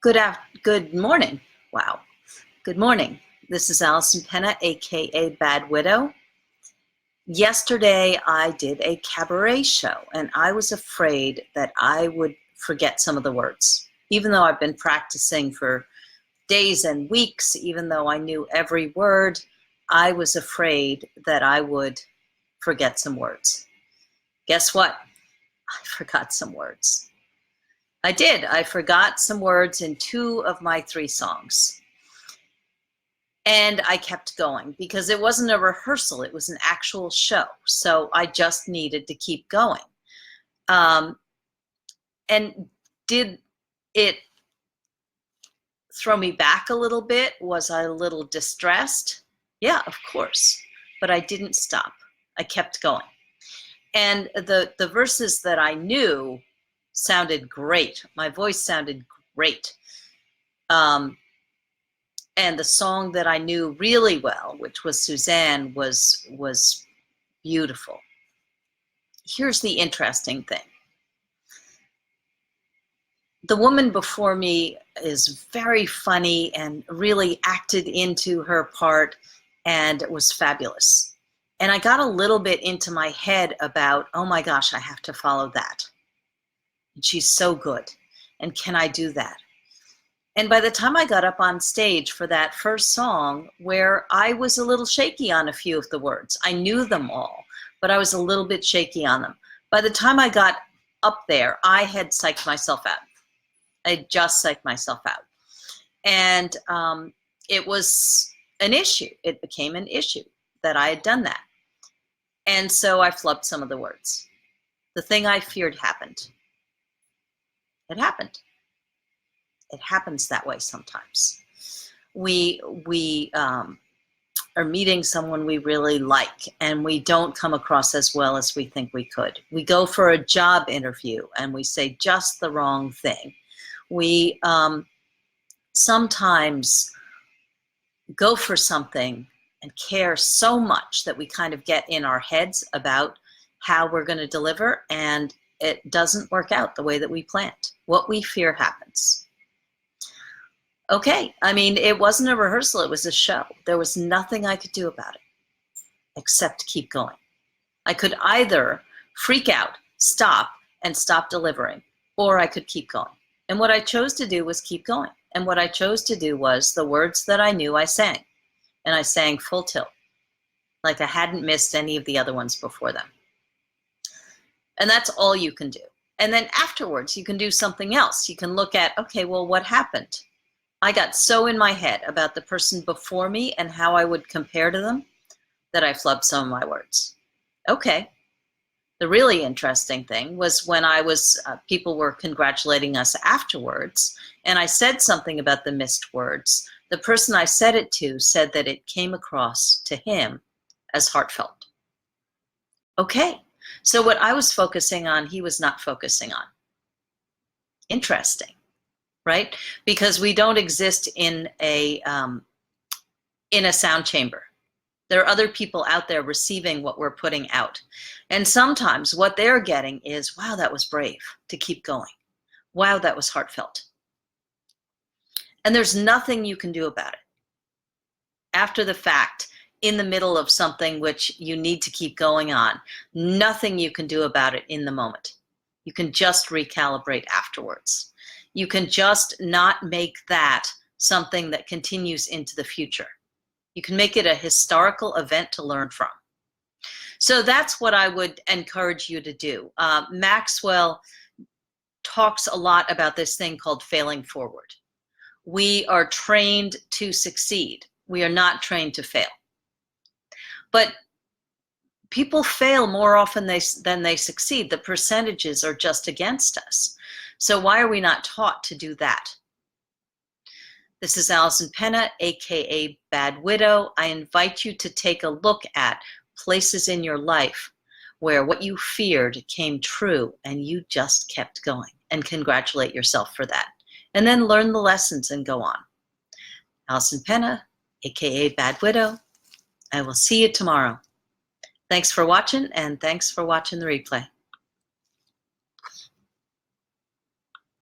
Good morning. Wow. Good morning. This is Allison Penna, aka Bad Widow. Yesterday I did a cabaret show and I was afraid that I would forget some of the words. Even though I've been practicing for days and weeks, even though I knew every word, I was afraid that I would forget some words. Guess what? I forgot some words. I did. I forgot some words in 2 of my 3 songs. And I kept going because it wasn't a rehearsal, it was an actual show. So I just needed to keep going. And did it throw me back a little bit? Was I a little distressed? Yeah, of course. But I didn't stop. I kept going. And the verses that I knew sounded great. My voice sounded great. And the song that I knew really well, which was Suzanne, was beautiful. Here's the interesting thing. The woman before me is very funny and really acted into her part, and it was fabulous. And I got a little bit into my head about, oh my gosh, I have to follow that. And she's so good. And can I do that? And by the time I got up on stage for that first song, where I was a little shaky on a few of the words, I knew them all, but I was a little bit shaky on them. By the time I got up there, I had psyched myself out. I had just psyched myself out. And it was an issue. It became an issue that I had done that. And so I flubbed some of the words. The thing I feared happened. It happened. It happens that way sometimes. We are meeting someone we really like and we don't come across as well as we think we could. We go for a job interview and we say just the wrong thing. We sometimes go for something and care so much that we kind of get in our heads about how we're going to deliver, and it doesn't work out the way that we planned. What we fear happens. Okay, I mean, it wasn't a rehearsal, it was a show. There was nothing I could do about it except keep going. I could either freak out, stop, and stop delivering, or I could keep going. And what I chose to do was keep going. And what I chose to do was the words that I knew I sang. And I sang full tilt, like I hadn't missed any of the other ones before them. And that's all you can do. And then afterwards, you can do something else. You can look at, okay, well, what happened? I got so in my head about the person before me and how I would compare to them that I flubbed some of my words. Okay. The really interesting thing was when I was, people were congratulating us afterwards, and I said something about the missed words. The person I said it to said that it came across to him as heartfelt. Okay. So what I was focusing on, he was not focusing on. Interesting. Right? Because we don't exist in a sound chamber. There are other people out there receiving what we're putting out. And sometimes what they're getting is, wow, that was brave to keep going. Wow, that was heartfelt. And there's nothing you can do about it. After the fact, in the middle of something which you need to keep going on, nothing you can do about it in the moment. You can just recalibrate afterwards. You can just not make that something that continues into the future. You can make it a historical event to learn from. So that's what I would encourage you to do. Maxwell talks a lot about this thing called failing forward. We are trained to succeed. We are not trained to fail. But people fail more often than they succeed. The percentages are just against us. So why are we not taught to do that? This is Allison Penna, aka Bad Widow. I invite you to take a look at places in your life where what you feared came true and you just kept going, and congratulate yourself for that. And then learn the lessons and go on. Allison Penna, aka Bad Widow. I will see you tomorrow. Thanks for watching, and thanks for watching the replay.